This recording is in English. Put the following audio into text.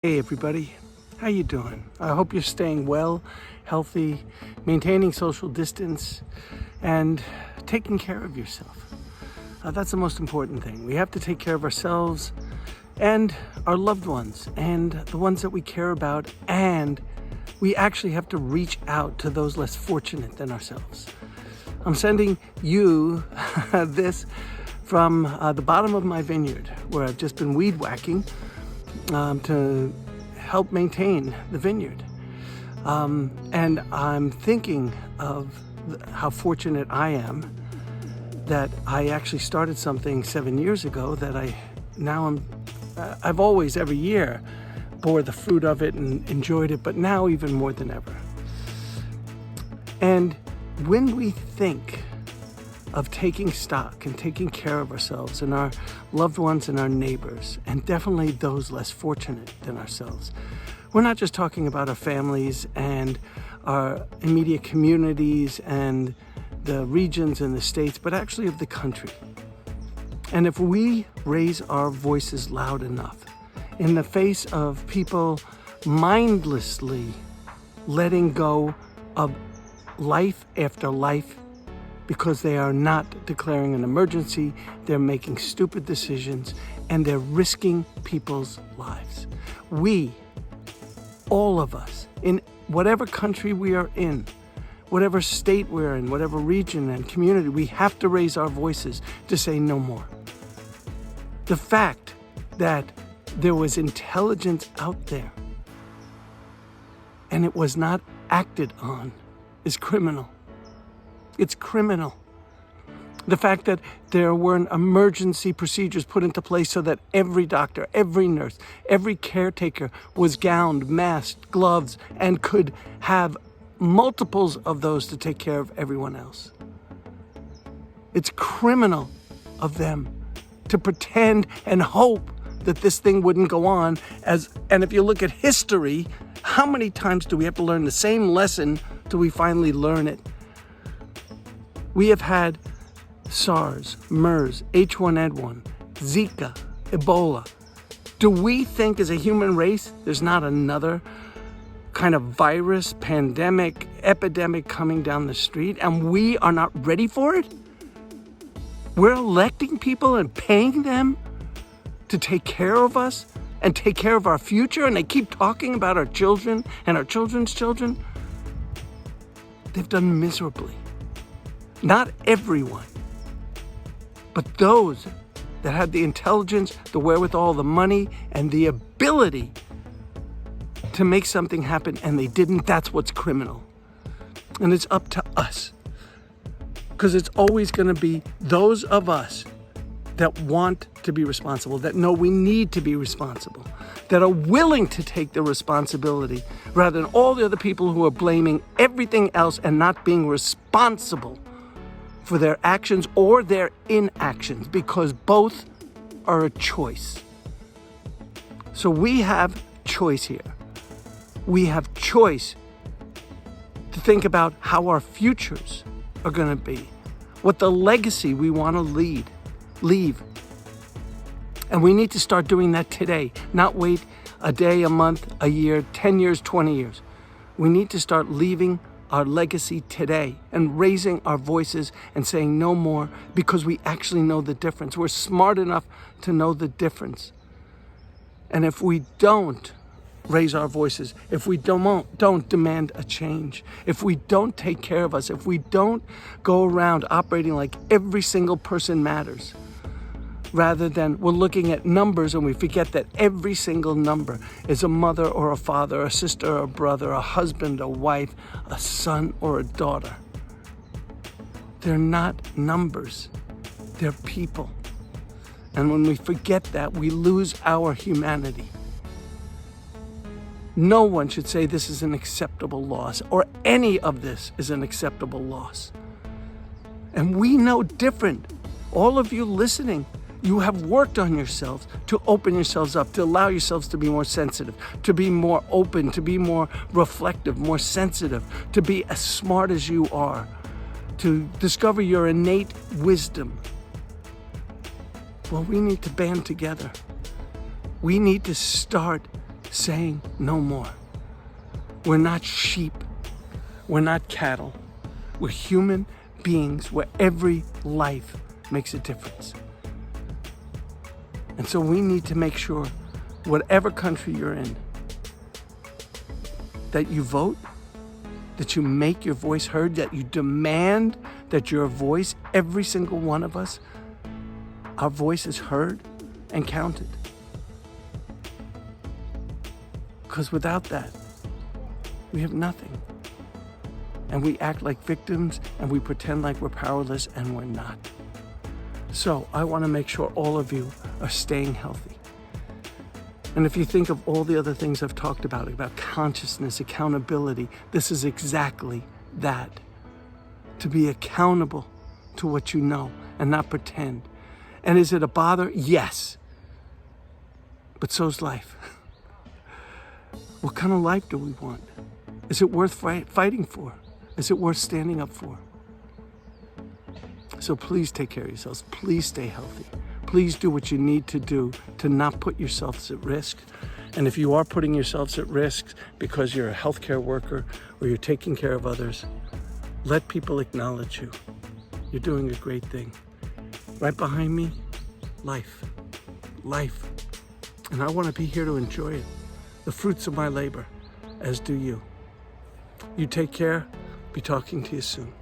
Hey everybody, how you doing? I hope you're staying well, healthy, maintaining social distance, and taking care of yourself. That's the most important thing. We have to take care of ourselves and our loved ones and the ones that we care about, and we actually have to reach out to those less fortunate than ourselves. I'm sending you this from the bottom of my vineyard, where I've just been weed whacking to help maintain the vineyard. And I'm thinking of how fortunate I am that I actually started something 7 years ago that I've always, every year, bore the fruit of it and enjoyed it, but now even more than ever. And when we think of taking stock and taking care of ourselves and our loved ones and our neighbors, and definitely those less fortunate than ourselves. We're not just talking about our families and our immediate communities and the regions and the states, but actually of the country. And if we raise our voices loud enough in the face of people mindlessly letting go of life after life, because they are not declaring an emergency, they're making stupid decisions, and they're risking people's lives. We, all of us, in whatever country we are in, whatever state we're in, whatever region and community, we have to raise our voices to say no more. The fact that there was intelligence out there and it was not acted on is criminal. It's criminal. The fact that there weren't emergency procedures put into place so that every doctor, every nurse, every caretaker was gowned, masked, gloves, and could have multiples of those to take care of everyone else. It's criminal of them to pretend and hope that this thing wouldn't go on. And if you look at history, how many times do we have to learn the same lesson till we finally learn it? We have had SARS, MERS, H1N1, Zika, Ebola. Do we think as a human race there's not another kind of virus, pandemic, epidemic coming down the street, and we are not ready for it? We're electing people and paying them to take care of us and take care of our future, and they keep talking about our children and our children's children. They've done miserably. Not everyone, but those that had the intelligence, the wherewithal, the money, and the ability to make something happen, and they didn't. That's what's criminal. And it's up to us, because it's always going to be those of us that want to be responsible, that know we need to be responsible, that are willing to take the responsibility, rather than all the other people who are blaming everything else and not being responsible for their actions or their inactions, because both are a choice. So we have choice here. We have choice to think about how our futures are going to be, what the legacy we want to leave. And we need to start doing that today, not wait a day, a month, a year, 10 years, 20 years. We need to start leaving our legacy today and raising our voices and saying no more, because we actually know the difference. We're smart enough to know the difference. And if we don't raise our voices, if we don't demand a change, if we don't take care of us, if we don't go around operating like every single person matters, rather than we're looking at numbers and we forget that every single number is a mother or a father, a sister or a brother, a husband, a wife, a son or a daughter. They're not numbers, they're people. And when we forget that, we lose our humanity. No one should say this is an acceptable loss, or any of this is an acceptable loss. And we know different. All of you listening, you have worked on yourselves to open yourselves up, to allow yourselves to be more sensitive, to be more open, to be more reflective, more sensitive, to be as smart as you are, to discover your innate wisdom. Well, we need to band together. We need to start saying no more. We're not sheep. We're not cattle. We're human beings where every life makes a difference. And so we need to make sure, whatever country you're in, that you vote, that you make your voice heard, that you demand that your voice, every single one of us, our voice is heard and counted. Because without that, we have nothing. And we act like victims and we pretend like we're powerless, and we're not. So I want to make sure all of you are staying healthy. And if you think of all the other things I've talked about consciousness, accountability, this is exactly that. To be accountable to what you know and not pretend. And is it a bother? Yes. But so's life. What kind of life do we want? Is it worth fighting for? Is it worth standing up for? So please take care of yourselves. Please stay healthy. Please do what you need to do to not put yourselves at risk. And if you are putting yourselves at risk because you're a healthcare worker or you're taking care of others, let people acknowledge you. You're doing a great thing. Right behind me, life. Life. And I want to be here to enjoy it. The fruits of my labor, as do you. You take care. Be talking to you soon.